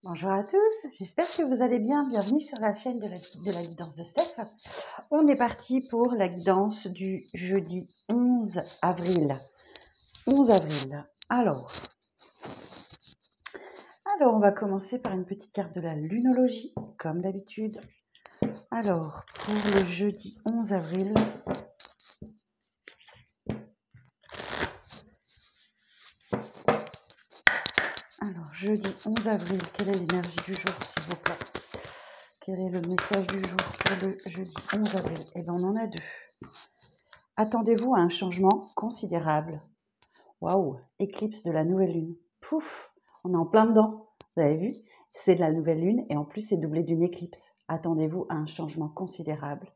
Bonjour à tous, j'espère que vous allez bien. Bienvenue sur la chaîne de la guidance de Steph. On est parti pour la guidance du jeudi 11 avril. 11 avril. Alors, on va commencer par une petite carte de la lunologie, comme d'habitude. Alors, pour le jeudi 11 avril, jeudi 11 avril, quelle est l'énergie du jour, s'il vous plaît? Quel est le message du jour pour le jeudi 11 avril? Eh bien, on en a deux. Attendez-vous à un changement considérable. Waouh, éclipse de la nouvelle lune. Pouf, on est en plein dedans. Vous avez vu? C'est de la nouvelle lune et en plus c'est doublé d'une éclipse. Attendez-vous à un changement considérable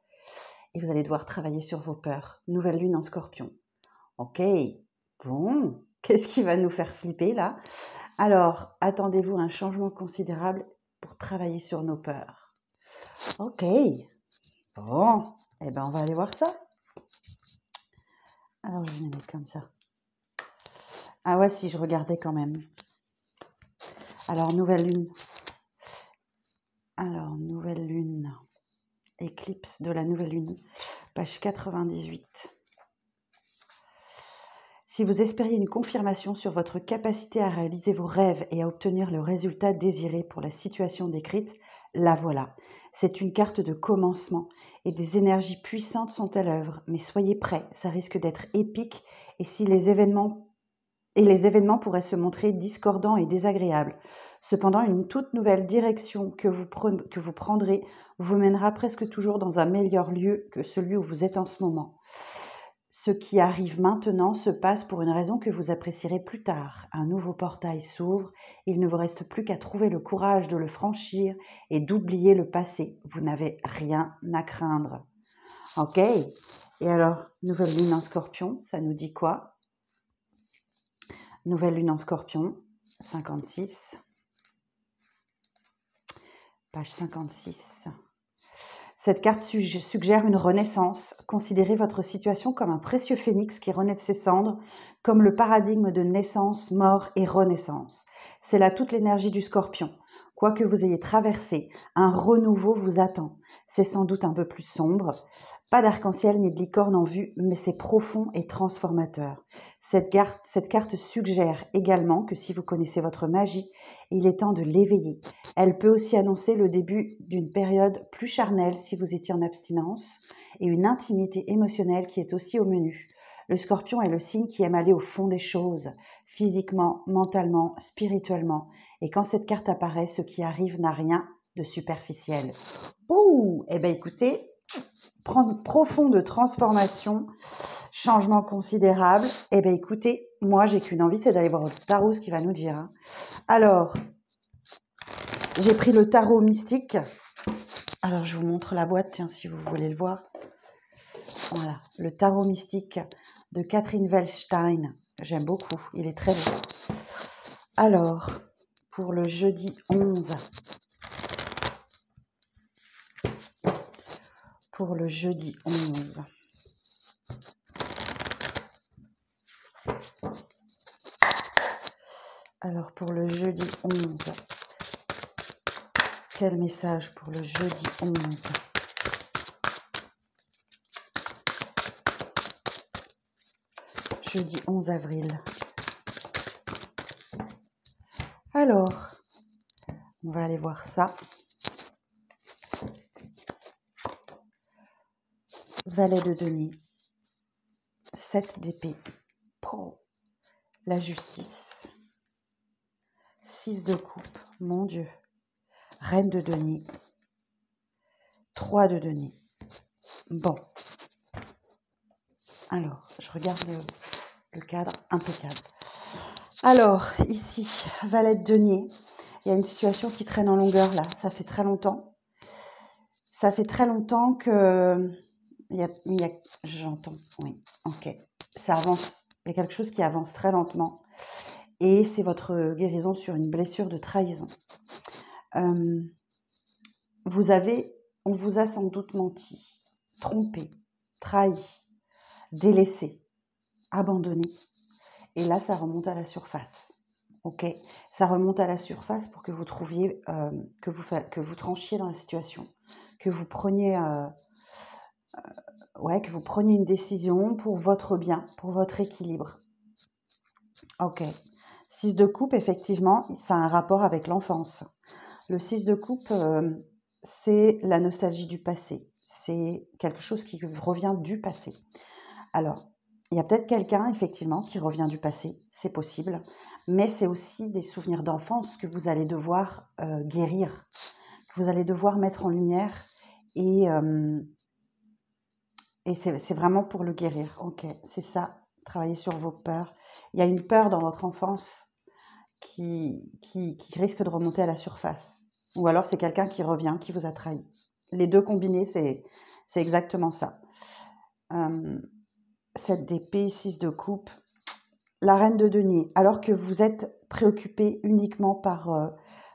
et vous allez devoir travailler sur vos peurs. Nouvelle lune en scorpion. Ok, bon, qu'est-ce qui va nous faire flipper là? Alors, attendez-vous à un changement considérable pour travailler sur nos peurs. Ok, bon, eh ben on va aller voir ça. Alors je vais les mettre comme ça. Ah ouais, si je regardais quand même. Alors, nouvelle lune. Nouvelle lune. Éclipse de la nouvelle lune. Page 98. Si vous espériez une confirmation sur votre capacité à réaliser vos rêves et à obtenir le résultat désiré pour la situation décrite, la voilà. C'est une carte de commencement et des énergies puissantes sont à l'œuvre. Mais soyez prêts, ça risque d'être épique et les événements pourraient se montrer discordants et désagréables. Cependant, une toute nouvelle direction que vous prendrez vous mènera presque toujours dans un meilleur lieu que celui où vous êtes en ce moment. Ce qui arrive maintenant se passe pour une raison que vous apprécierez plus tard. Un nouveau portail s'ouvre, il ne vous reste plus qu'à trouver le courage de le franchir et d'oublier le passé. Vous n'avez rien à craindre. Ok? Et alors, nouvelle lune en scorpion, ça nous dit quoi? Nouvelle lune en scorpion, 56. Page 56. Cette carte suggère une renaissance. Considérez votre situation comme un précieux phénix qui renaît de ses cendres, comme le paradigme de naissance, mort et renaissance. C'est là toute l'énergie du scorpion. Quoi que vous ayez traversé, un renouveau vous attend. C'est sans doute un peu plus sombre. Pas d'arc-en-ciel ni de licorne en vue, mais c'est profond et transformateur. Cette carte suggère également que si vous connaissez votre magie, il est temps de l'éveiller. Elle peut aussi annoncer le début d'une période plus charnelle si vous étiez en abstinence et une intimité émotionnelle qui est aussi au menu. Le scorpion est le signe qui aime aller au fond des choses, physiquement, mentalement, spirituellement. Et quand cette carte apparaît, ce qui arrive n'a rien de superficiel. Ouh, eh bien écoutez, profonde transformation, changement considérable. Eh bien écoutez, moi j'ai qu'une envie, c'est d'aller voir le tarot ce qu'il va nous dire. Alors, j'ai pris le tarot mystique. Alors, je vous montre la boîte, tiens, si vous voulez le voir. Voilà, le tarot mystique de Catherine Wellstein. J'aime beaucoup, il est très beau. Alors, pour le jeudi 11. Pour le jeudi 11. Alors, pour le jeudi 11. Quel message pour le jeudi 11? Jeudi 11 avril. Alors, on va aller voir ça. Valet de denier. 7 d'épée. Oh, la justice. 6 de coupe. Mon Dieu. Reine de denier. 3 de denier. Bon. Alors, je regarde le cadre impeccable. Alors, ici, valet de denier. Il y a une situation qui traîne en longueur là. Ça fait très longtemps. Ça fait très longtemps que... J'entends, oui, ok. Ça avance. Il y a quelque chose qui avance très lentement. Et c'est votre guérison sur une blessure de trahison. On vous a sans doute menti, trompé, trahi, délaissé, abandonné. Et là, ça remonte à la surface. Ok, ça remonte à la surface pour que vous trouviez, que vous tranchiez dans la situation, que vous preniez, ouais, que vous preniez une décision pour votre bien, pour votre équilibre. Ok. 6 de coupe, effectivement, ça a un rapport avec l'enfance. Le 6 de coupe, c'est la nostalgie du passé. C'est quelque chose qui revient du passé. Alors, il y a peut-être quelqu'un, effectivement, qui revient du passé, c'est possible, mais c'est aussi des souvenirs d'enfance que vous allez devoir guérir, que vous allez devoir mettre en lumière, et, c'est vraiment pour le guérir. Ok, c'est ça, travailler sur vos peurs. Il y a une peur dans votre enfance qui risque de remonter à la surface. Ou alors c'est quelqu'un qui revient, qui vous a trahi. Les deux combinés, c'est exactement ça. 7 d'épée, 6 de coupe, la reine de denier. Alors que vous êtes préoccupé uniquement par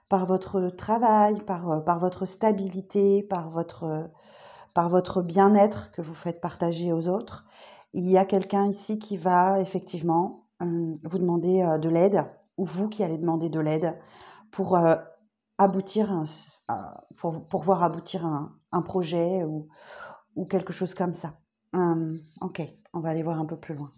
votre travail, par votre stabilité, par votre bien-être que vous faites partager aux autres, il y a quelqu'un ici qui va effectivement vous demander de l'aide, ou vous qui allez demander de l'aide pour aboutir pour voir aboutir un projet, ou quelque chose comme ça. Ok, on va aller voir un peu plus loin.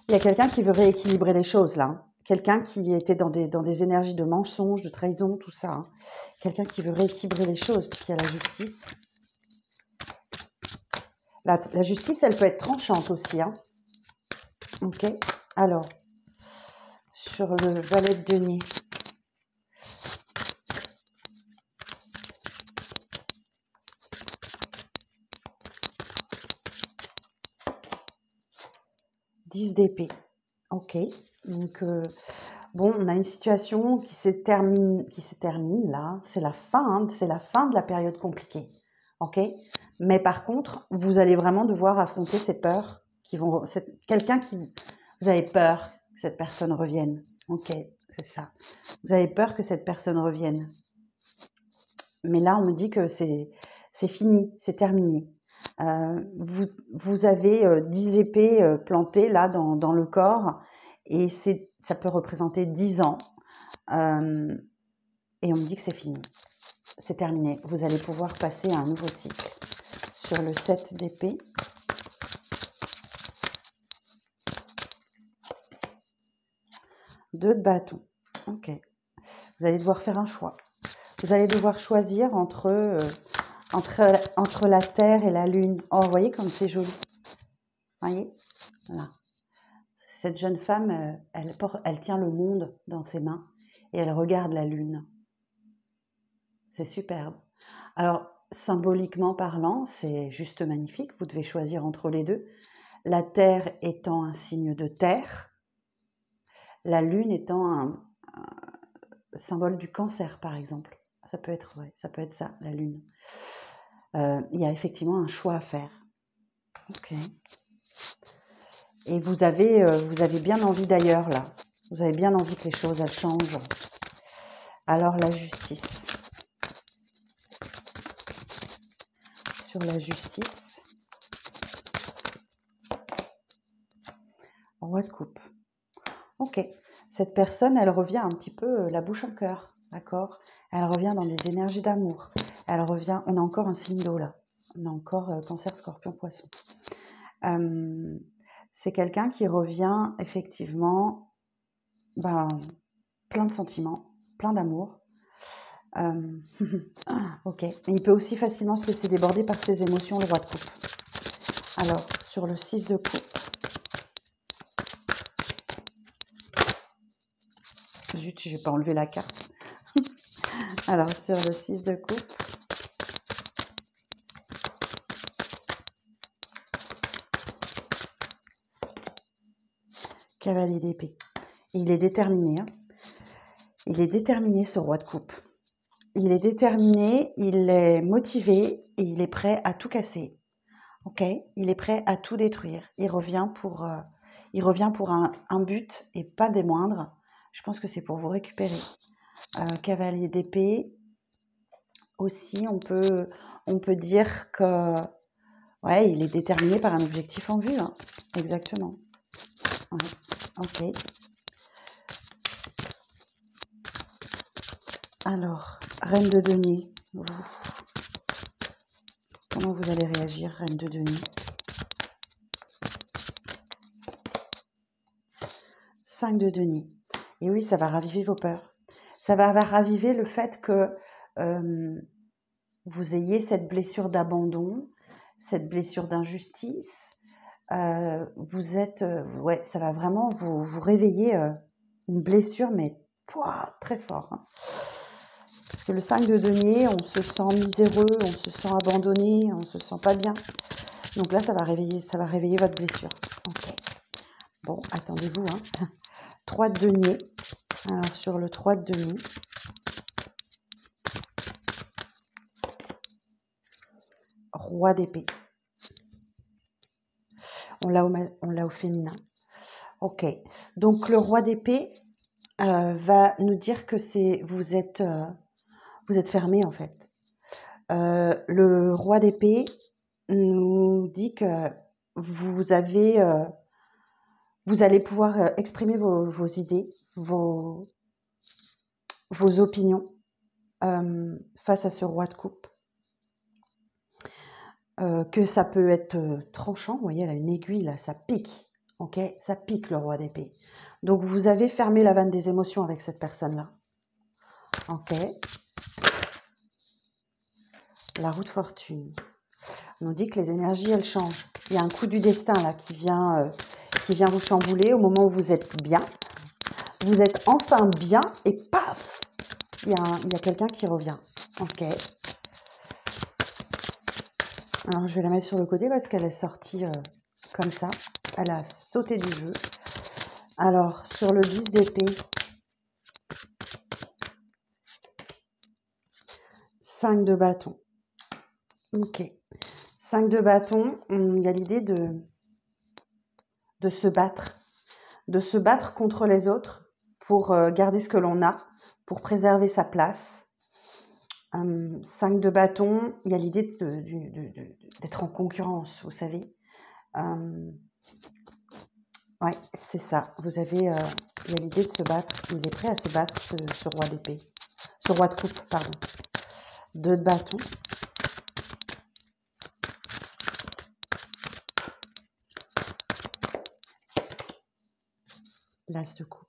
Il y a quelqu'un qui veut rééquilibrer les choses là, hein. Quelqu'un qui était dans des énergies de mensonge, de trahison, tout ça, hein. Quelqu'un qui veut rééquilibrer les choses, puisqu'il y a la justice. La justice, elle peut être tranchante aussi, hein. Ok. Alors, sur le valet de denier. Dix d'épée. Ok. Donc, bon, on a une situation qui se termine là. C'est la fin, hein, c'est la fin de la période compliquée. Ok. Mais par contre, vous allez vraiment devoir affronter ces peurs qui vont. Quelqu'un qui. Vous avez peur que cette personne revienne. Ok, c'est ça. Vous avez peur que cette personne revienne. Mais là, on me dit que c'est fini, c'est terminé. Vous avez 10 épées plantées là dans le corps, et ça peut représenter 10 ans. Et on me dit que c'est fini, c'est terminé. Vous allez pouvoir passer à un nouveau cycle. Sur le 7 d'épée. Deux de bâton. Ok. Vous allez devoir faire un choix. Vous allez devoir choisir entre la Terre et la Lune. Oh, vous voyez comme c'est joli. Vous voyez, voilà. Cette jeune femme, elle tient le monde dans ses mains et elle regarde la Lune. C'est superbe. Alors, symboliquement parlant, c'est juste magnifique. Vous devez choisir entre les deux. La Terre étant un signe de terre, la Lune étant un symbole du cancer, par exemple. Ça peut être, ouais, ça peut être ça, la Lune. Il y a effectivement un choix à faire. Ok. Et vous avez bien envie d'ailleurs, là. Vous avez bien envie que les choses, elles changent. Alors, la justice. Sur la justice. Roi de coupe. Ok. Cette personne, elle revient un petit peu la bouche en cœur, d'accord? Elle revient dans des énergies d'amour. Elle revient, on a encore un signe d'eau, là. On a encore cancer, scorpion, poisson. C'est quelqu'un qui revient effectivement, plein de sentiments, plein d'amour. Ok, mais il peut aussi facilement se laisser déborder par ses émotions, le roi de coupe. Alors, sur le 6 de coupe. Zut, je n'ai pas enlevé la carte. Alors, sur le 6 de coupe. Cavalier d'épée. Il est déterminé, hein. Il est déterminé, ce roi de coupe. Il est déterminé, il est motivé et il est prêt à tout casser. Ok, il est prêt à tout détruire. Il revient pour un but, et pas des moindres. Je pense que c'est pour vous récupérer. Cavalier d'épée. Aussi, on peut dire que ouais, il est déterminé par un objectif en vue, hein. Exactement. Ouais. Ok. Alors, reine de denier, comment vous allez réagir, reine de denier? 5 de denier. Et oui, ça va raviver vos peurs. Ça va raviver le fait que vous ayez cette blessure d'abandon, cette blessure d'injustice. Vous êtes, ouais, ça va vraiment vous réveiller une blessure, mais très fort. Hein. Parce que le 5 de denier, on se sent miséreux, on se sent abandonné, on se sent pas bien. Donc là, ça va réveiller votre blessure. Ok. Bon, attendez-vous. Hein. 3 de denier. Alors, sur le 3 de denier, roi d'épée. On l'a au féminin. Ok. Donc, le roi d'épée va nous dire que vous êtes fermé, en fait. Le roi d'épée nous dit que vous allez pouvoir exprimer vos idées, vos opinions face à ce roi de coupe. Que ça peut être tranchant, vous voyez, elle a une aiguille, là, ça pique, ok? Ça pique le roi d'épée. Donc, vous avez fermé la vanne des émotions avec cette personne-là, ok? La roue de fortune. On nous dit que les énergies, elles changent. Il y a un coup du destin, là, qui vient vous chambouler au moment où vous êtes bien. Vous êtes enfin bien, et paf! Il y a quelqu'un qui revient, ok? Alors, je vais la mettre sur le côté parce qu'elle est sortie comme ça. Elle a sauté du jeu. Alors, sur le 10 d'épée, 5 de bâton. Ok. 5 de bâton, il y a l'idée de se battre. De se battre contre les autres pour garder ce que l'on a, pour préserver sa place. 5 de bâton, il y a l'idée d'être en concurrence, vous savez. Ouais, c'est ça. Il y a l'idée de se battre. Il est prêt à se battre, ce roi d'épée. Ce roi de coupe, pardon. 2 de bâton. L'as de coupe.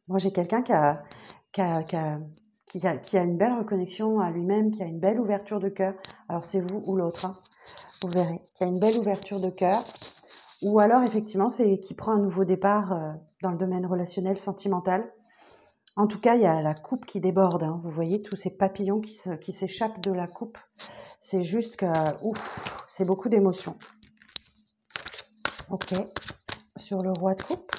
Moi, j'ai quelqu'un qui a une belle reconnexion à lui-même, qui a une belle ouverture de cœur. Alors, c'est vous ou l'autre, hein. Vous verrez. Qui a une belle ouverture de cœur. Ou alors, effectivement, c'est qui prend un nouveau départ dans le domaine relationnel, sentimental. En tout cas, il y a la coupe qui déborde. Hein. Vous voyez tous ces papillons qui s'échappent de la coupe. C'est juste que, c'est beaucoup d'émotions. Ok. Sur le roi de coupe.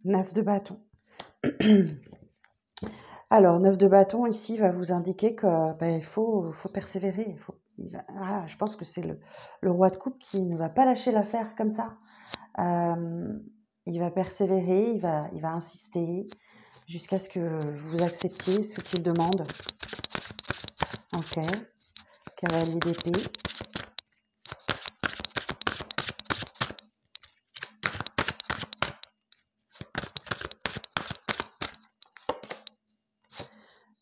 Neuf de bâton. Alors, 9 de bâton, ici, va vous indiquer que il faut persévérer. Voilà, je pense que c'est le roi de coupe qui ne va pas lâcher l'affaire comme ça. Il va persévérer, il va insister jusqu'à ce que vous acceptiez ce qu'il demande. Ok. Cavalier d'épée.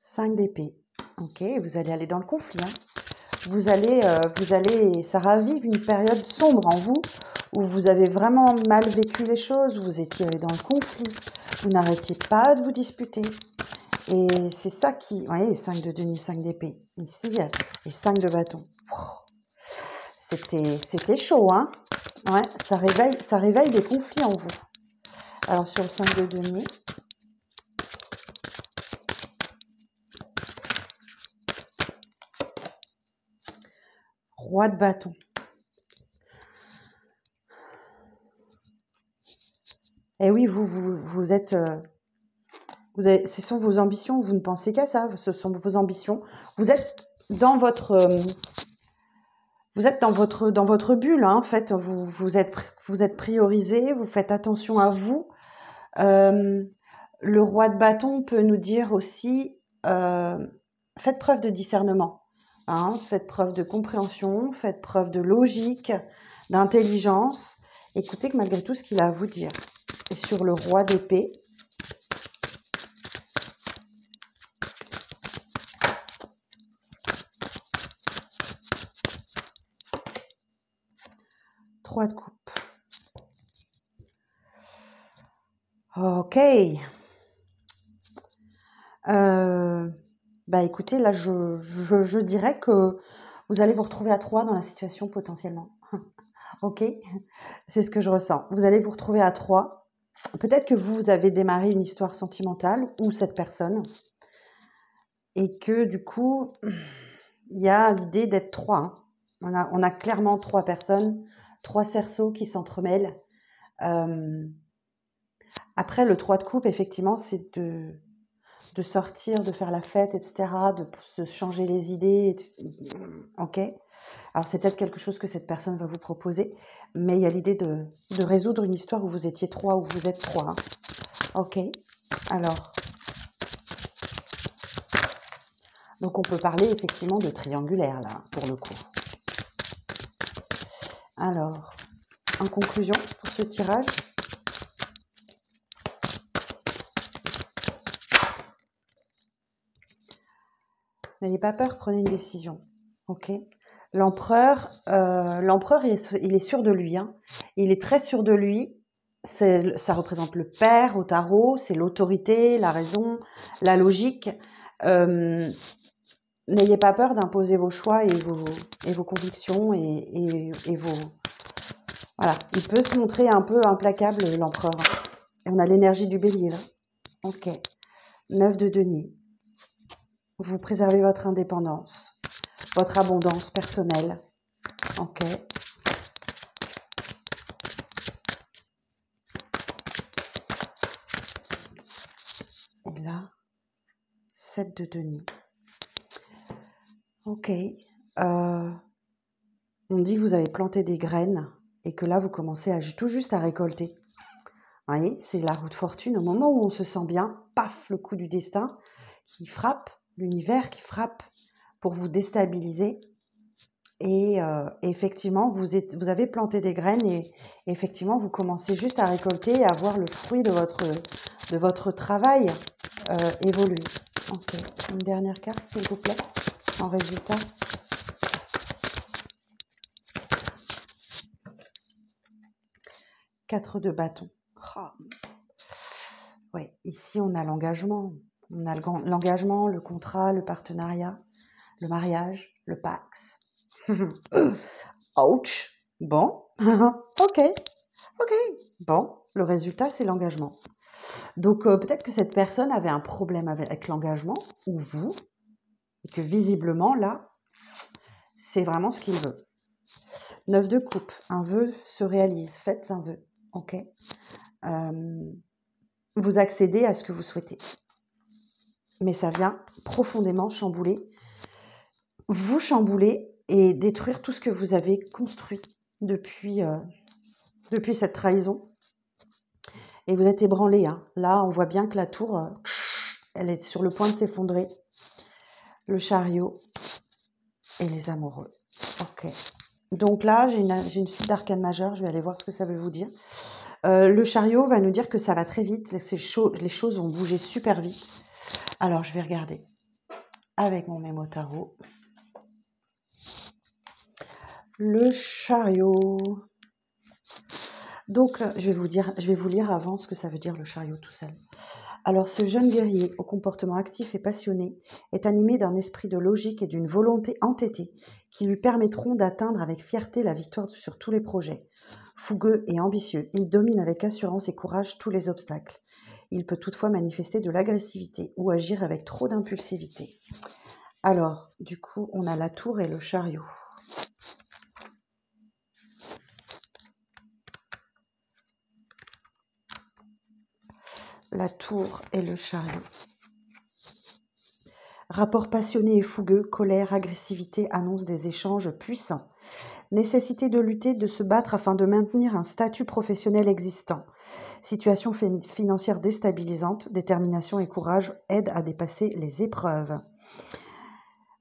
Cinq d'épée. Ok, vous allez aller dans le conflit. Hein. Vous allez, ça ravive une période sombre en vous, où vous avez vraiment mal vécu les choses, vous étiez dans le conflit, vous n'arrêtiez pas de vous disputer. Et c'est ça qui... Vous voyez, 5 de denier, 5 d'épée. Ici, et 5 de bâton. C'était chaud, hein. Ouais, ça réveille des conflits en vous. Alors, sur le 5 de denier... Roi de bâton. Et oui, vous êtes... ce sont vos ambitions, vous ne pensez qu'à ça, ce sont vos ambitions. Vous êtes dans votre bulle, hein, en fait. Vous êtes priorisé, vous faites attention à vous. Le roi de bâton peut nous dire aussi, faites preuve de discernement, hein, faites preuve de compréhension, faites preuve de logique, d'intelligence. Écoutez que malgré tout ce qu'il a à vous dire. Et sur le roi d'épée, trois de coupe. Ok. Bah écoutez, là je dirais que vous allez vous retrouver à 3 dans la situation potentiellement. Ok, c'est ce que je ressens. Vous allez vous retrouver à 3. Peut-être que vous avez démarré une histoire sentimentale ou cette personne et que du coup il y a l'idée d'être 3, hein. On a clairement 3 personnes, 3 cerceaux qui s'entremêlent. Après le 3 de coupe, effectivement, c'est de sortir, de faire la fête, etc., de se changer les idées, ok. Alors c'est peut-être quelque chose que cette personne va vous proposer, mais il y a l'idée de résoudre une histoire où vous étiez 3, où vous êtes 3, hein. Ok. Alors, donc on peut parler effectivement de triangulaire là, pour le coup. Alors, en conclusion pour ce tirage, n'ayez pas peur, prenez une décision. Ok. L'empereur, il est sûr de lui, hein. Il est très sûr de lui. Ça représente le père au tarot, c'est l'autorité, la raison, la logique. N'ayez pas peur d'imposer vos choix et vos convictions et vos... Voilà, il peut se montrer un peu implacable, l'empereur. Et on a l'énergie du bélier, là. Ok. 9 de denier. Vous préservez votre indépendance, votre abondance personnelle. Ok. Et là, 7 de denier. Ok. On dit que vous avez planté des graines et que là, vous commencez tout juste à récolter. Vous voyez, c'est la roue de fortune. Au moment où on se sent bien, paf, le coup du destin qui frappe, l'univers qui frappe pour vous déstabiliser. Et effectivement, vous avez planté des graines et effectivement, vous commencez juste à récolter et à voir le fruit de votre travail évoluer. Ok, une dernière carte, s'il vous plaît, en résultat. Quatre de bâton. Oh. Ouais, ici, on a l'engagement. On a l'engagement, le contrat, le partenariat, le mariage, le pax. Ouch. Bon. Ok. Ok. Bon. Le résultat, c'est l'engagement. Donc, peut-être que cette personne avait un problème avec l'engagement, ou vous, et que visiblement, là, c'est vraiment ce qu'il veut. 9 de coupe. Un vœu se réalise. Faites un vœu. Ok. Vous accédez à ce que vous souhaitez. Mais ça vient profondément chambouler. Vous chambouler et détruire tout ce que vous avez construit depuis cette trahison. Et vous êtes ébranlé, hein. Là, on voit bien que la tour, elle est sur le point de s'effondrer. Le chariot et les amoureux. Ok. Donc là, j'ai une suite d'arcanes majeures. Je vais aller voir ce que ça veut vous dire. Le chariot va nous dire que ça va très vite. Les choses vont bouger super vite. Alors, je vais regarder avec mon mémo tarot. Le chariot. Donc, je vais vous lire avant ce que ça veut dire le chariot tout seul. Alors, ce jeune guerrier, au comportement actif et passionné, est animé d'un esprit de logique et d'une volonté entêtée qui lui permettront d'atteindre avec fierté la victoire sur tous les projets. Fougueux et ambitieux, il domine avec assurance et courage tous les obstacles. Il peut toutefois manifester de l'agressivité ou agir avec trop d'impulsivité. Alors, du coup, on a la tour et le chariot. La tour et le chariot. Rapport passionné et fougueux, colère, agressivité annoncent des échanges puissants. Nécessité de lutter, de se battre afin de maintenir un statut professionnel existant. Situation financière déstabilisante, détermination et courage aident à dépasser les épreuves.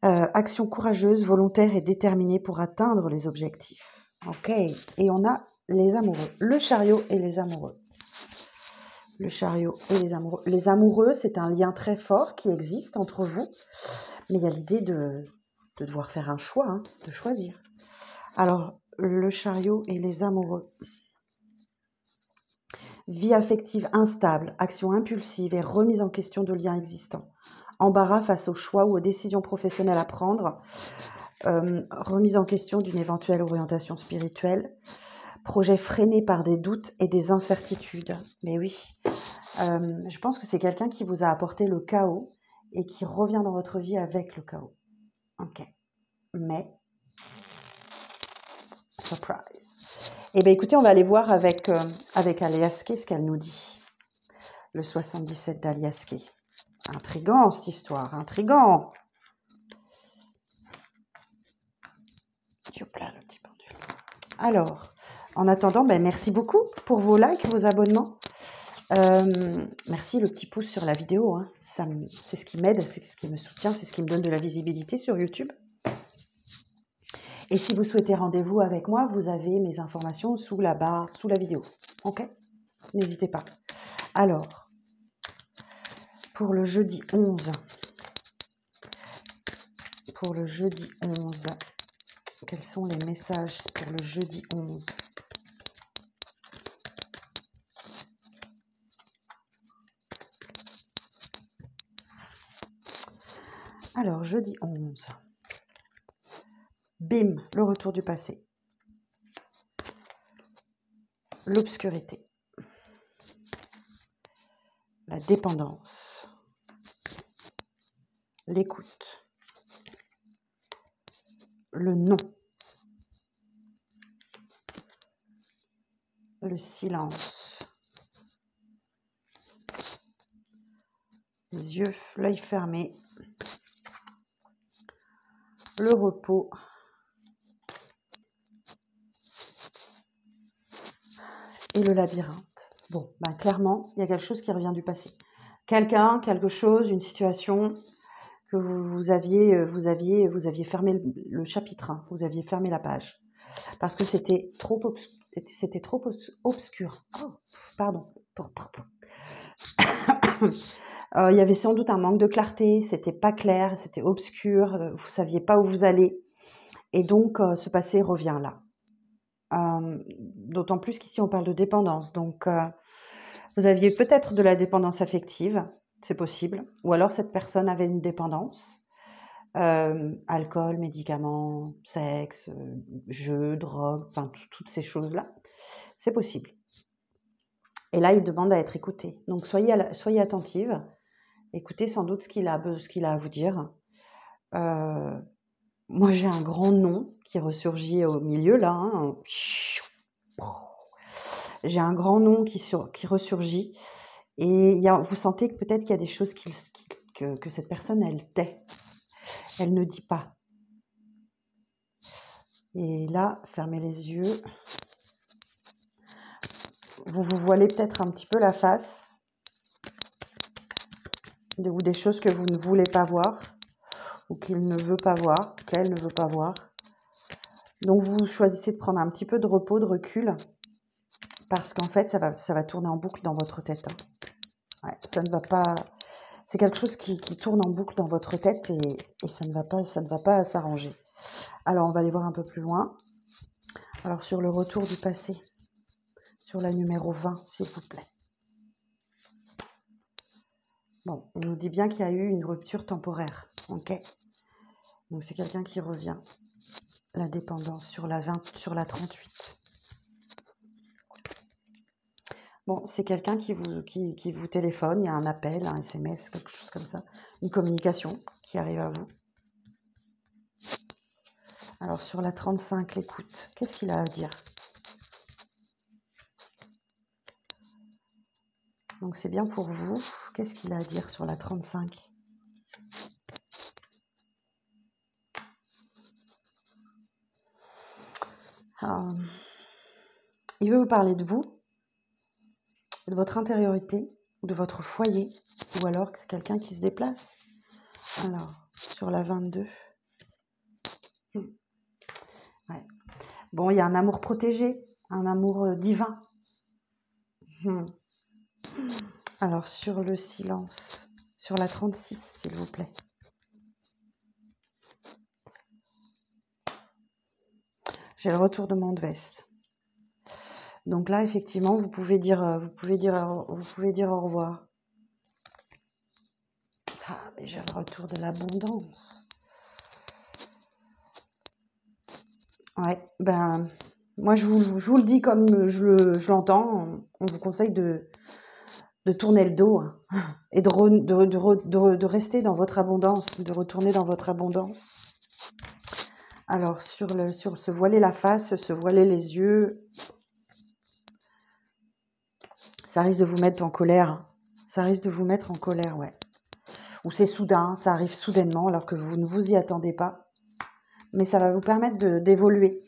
Action courageuse, volontaire et déterminée pour atteindre les objectifs. Ok, et on a les amoureux, le chariot et les amoureux. Le chariot et les amoureux. Les amoureux, c'est un lien très fort qui existe entre vous, mais il y a l'idée de devoir faire un choix, hein, de choisir. Alors, le chariot et les amoureux. Vie affective instable, action impulsive et remise en question de liens existants. Embarras face aux choix ou aux décisions professionnelles à prendre. Remise en question d'une éventuelle orientation spirituelle. Projet freiné par des doutes et des incertitudes. Mais oui, je pense que c'est quelqu'un qui vous a apporté le chaos et qui revient dans votre vie avec le chaos. Ok. Mais, surprise. Eh bien, écoutez, on va aller voir avec Aliaské ce qu'elle nous dit. Le 77 d'Aliaské. Intriguant, cette histoire, intriguant. Hop là, le petit pendule. Alors, en attendant, merci beaucoup pour vos likes, vos abonnements. Merci le petit pouce sur la vidéo. Hein. C'est ce qui m'aide, c'est ce qui me soutient, c'est ce qui me donne de la visibilité sur YouTube. Et si vous souhaitez rendez-vous avec moi, vous avez mes informations sous la barre, sous la vidéo. Ok? N'hésitez pas. Alors, pour le jeudi 11, quels sont les messages pour le jeudi 11? Alors, jeudi 11. Bim, le retour du passé. L'obscurité. La dépendance. L'écoute. Le non. Le silence. Les yeux, l'œil fermé. Le repos. Et le labyrinthe. Bon, clairement, il y a quelque chose qui revient du passé. Quelqu'un, quelque chose, une situation que vous aviez fermé le chapitre, hein, vous aviez fermé la page. Parce que c'était trop obscur. Oh, pardon. Il y avait sans doute un manque de clarté, c'était pas clair, c'était obscur, vous saviez pas où vous allez. Et donc, ce passé revient là. D'autant plus qu'ici, on parle de dépendance. Donc, vous aviez peut-être de la dépendance affective, c'est possible. Ou alors, cette personne avait une dépendance. Alcool, médicaments, sexe, jeux, drogue, enfin, toutes ces choses-là. C'est possible. Et là, il demande à être écouté. Donc, soyez attentive. Écoutez sans doute ce qu'il a à vous dire. Moi, j'ai un grand nom qui ressurgit au milieu, là. Hein. J'ai un grand nom qui ressurgit. Et vous sentez que peut-être qu'il y a des choses que cette personne, elle tait. Elle ne dit pas. Et là, fermez les yeux. Vous vous voilez peut-être un petit peu la face. Ou des choses que vous ne voulez pas voir. Ou qu'il ne veut pas voir. Qu'elle ne veut pas voir. Donc, vous choisissez de prendre un petit peu de repos, de recul. Parce qu'en fait, ça va tourner en boucle dans votre tête. Hein. Ouais, ça ne va pas... C'est quelque chose qui tourne en boucle dans votre tête et ça ne va pas s'arranger. Alors, on va aller voir un peu plus loin. Alors, sur le retour du passé, sur la numéro 20, s'il vous plaît. Bon, on nous dit bien qu'il y a eu une rupture temporaire. Ok. Donc, c'est quelqu'un qui revient. La dépendance sur la 38. Bon, c'est quelqu'un qui vous téléphone, il y a un appel, un SMS, quelque chose comme ça. Une communication qui arrive à vous. Alors, sur la 35, l'écoute, qu'est-ce qu'il a à dire? Donc, c'est bien pour vous. Qu'est-ce qu'il a à dire sur la 35? Euh, il veut vous parler de vous, de votre intériorité, ou de votre foyer, ou alors que c'est quelqu'un qui se déplace. Alors, sur la 22. Ouais. Bon, il y a un amour protégé, un amour divin. Alors, sur le silence, sur la 36, s'il vous plaît. J'ai le retournement de veste. Donc là, effectivement, vous pouvez dire au revoir. Ah, mais j'ai le retour de l'abondance. Ouais, ben, moi, je vous le dis comme je l'entends. On vous conseille de tourner le dos et de rester dans votre abondance, de retourner dans votre abondance. Alors, sur se voiler la face, se voiler les yeux, ça risque de vous mettre en colère. Ça risque de vous mettre en colère, ouais. Ou c'est soudain, ça arrive soudainement alors que vous ne vous y attendez pas. Mais ça va vous permettre d'évoluer.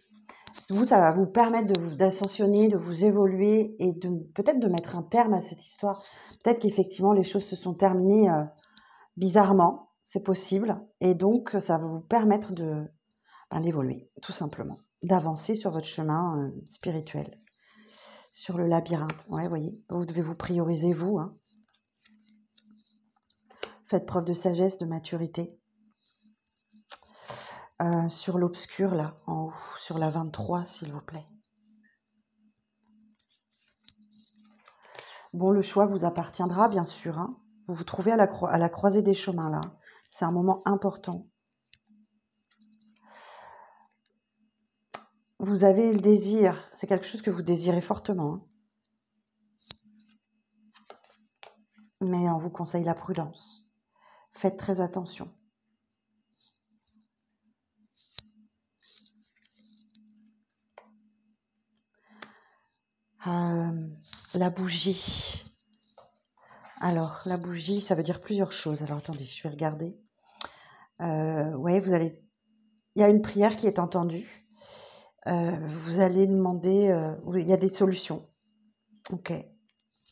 Vous, ça va vous permettre d'ascensionner, de vous évoluer et peut-être de mettre un terme à cette histoire. Peut-être qu'effectivement, les choses se sont terminées bizarrement, c'est possible. Et donc, ça va vous permettre d'évoluer, tout simplement. D'avancer sur votre chemin spirituel. Sur le labyrinthe, ouais, vous voyez, vous devez vous prioriser, vous. Hein. Faites preuve de sagesse, de maturité. Sur l'obscur, là, en haut, sur la 23, s'il vous plaît. Bon, le choix vous appartiendra, bien sûr. Hein. Vous vous trouvez à la croisée des chemins, là. C'est un moment important. Vous avez le désir. C'est quelque chose que vous désirez fortement. Hein. Mais on vous conseille la prudence. Faites très attention. La bougie. Alors, la bougie, ça veut dire plusieurs choses. Alors, attendez, je vais regarder. Ouais, il y a une prière qui est entendue. Vous allez demander... il y a des solutions. Ok.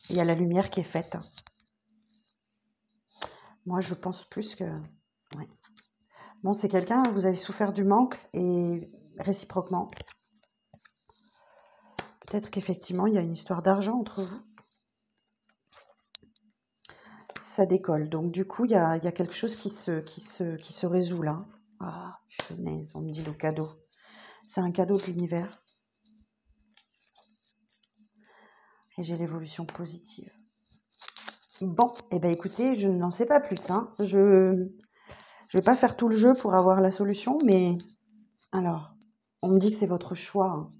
Il y a la lumière qui est faite. Moi, je pense plus que... Ouais. Bon, c'est quelqu'un, vous avez souffert du manque et réciproquement. Peut-être qu'effectivement, il y a une histoire d'argent entre vous. Ça décolle. Donc, du coup, il y a quelque chose qui se résout là. Ah, punaise, on me dit le cadeau. C'est un cadeau de l'univers. Et j'ai l'évolution positive. Bon, eh bien écoutez, je n'en sais pas plus. Hein. Je ne vais pas faire tout le jeu pour avoir la solution, mais alors, on me dit que c'est votre choix. Hein.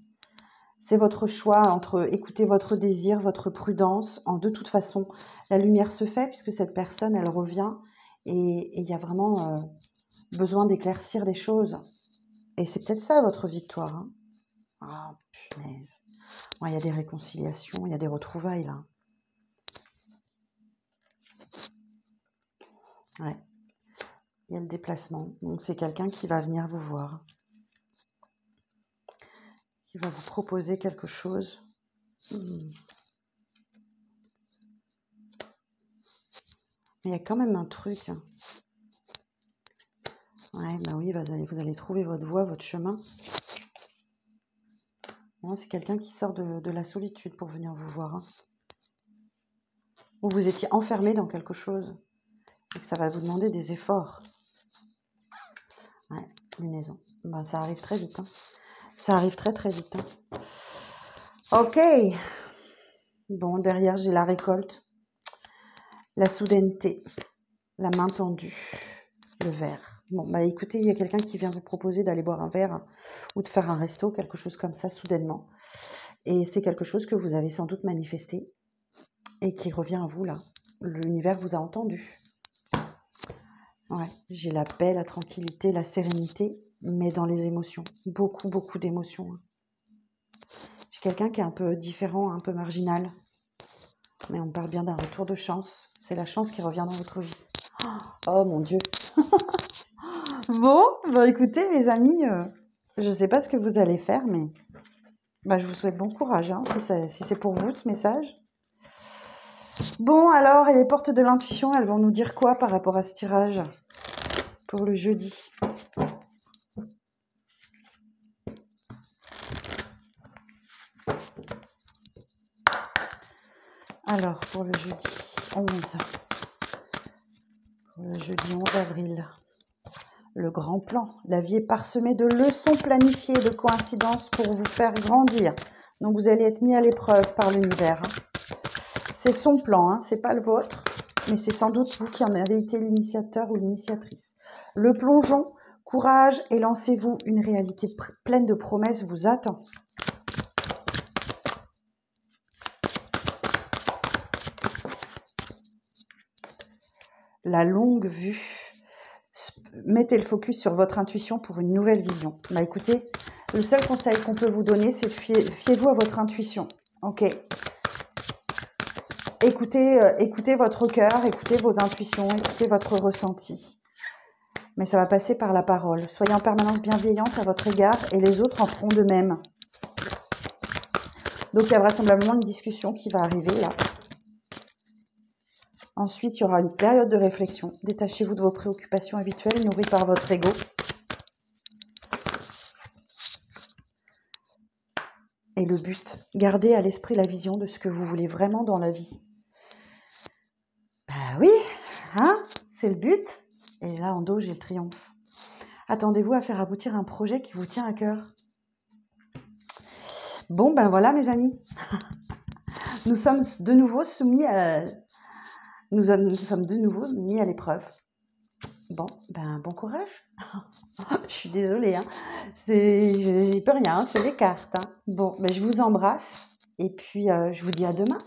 C'est votre choix entre écouter votre désir, votre prudence. De toute façon, la lumière se fait puisque cette personne, elle revient et il y a vraiment besoin d'éclaircir des choses. Et c'est peut-être ça votre victoire. Hein. Ah, punaise. Il y a des réconciliations, il y a des retrouvailles là. Ouais. Il y a le déplacement. Donc, c'est quelqu'un qui va venir vous voir. Qui va vous proposer quelque chose. Mais il y a quand même un truc. Ouais, bah oui, vous allez trouver votre voie, votre chemin. Bon, c'est quelqu'un qui sort de la solitude pour venir vous voir. Hein. Ou vous étiez enfermé dans quelque chose. Et que ça va vous demander des efforts. Ouais, lunaison. Ben, ça arrive très vite. Hein. Ça arrive très très vite. Hein. Ok. Bon, derrière, j'ai la récolte. La soudaineté. La main tendue. Le verre. Bon, bah écoutez, il y a quelqu'un qui vient vous proposer d'aller boire un verre ou de faire un resto, quelque chose comme ça, soudainement. Et c'est quelque chose que vous avez sans doute manifesté et qui revient à vous, là. L'univers vous a entendu. Ouais, j'ai la paix, la tranquillité, la sérénité, mais dans les émotions. Beaucoup, beaucoup d'émotions. Hein. J'ai quelqu'un qui est un peu différent, un peu marginal. Mais on parle bien d'un retour de chance. C'est la chance qui revient dans votre vie. Oh mon Dieu. Bon, bah écoutez les amis, Je ne sais pas ce que vous allez faire, mais bah, je vous souhaite bon courage, hein, si c'est pour vous ce message. Bon, alors, et les portes de l'intuition, elles vont nous dire quoi par rapport à ce tirage pour le jeudi? Alors, pour le jeudi 11. Pour le jeudi 11 avril. Le grand plan. La vie est parsemée de leçons planifiées, de coïncidences pour vous faire grandir. Donc, vous allez être mis à l'épreuve par l'univers. C'est son plan, hein, c'est pas le vôtre, mais c'est sans doute vous qui en avez été l'initiateur ou l'initiatrice. Le plongeon, courage et lancez-vous. Une réalité pleine de promesses vous attend. La longue vue. Mettez le focus sur votre intuition pour une nouvelle vision. Bah écoutez, le seul conseil qu'on peut vous donner, c'est fiez-vous à votre intuition. Ok. Écoutez votre cœur, écoutez vos intuitions, écoutez votre ressenti. Mais ça va passer par la parole. Soyez en permanence bienveillante à votre égard et les autres en feront de même. Donc il y a vraisemblablement une discussion qui va arriver là. Ensuite, il y aura une période de réflexion. Détachez-vous de vos préoccupations habituelles nourries par votre ego. Et le but, gardez à l'esprit la vision de ce que vous voulez vraiment dans la vie. Bah oui, hein, c'est le but. Et là, en dos, j'ai le triomphe. Attendez-vous à faire aboutir un projet qui vous tient à cœur. Bon, ben voilà, mes amis. Nous sommes de nouveau soumis à... Nous sommes de nouveau mis à l'épreuve. Bon, ben bon courage. Je suis désolée, hein. J'y peux rien, c'est les cartes. Hein. Bon, ben je vous embrasse et puis je vous dis à demain.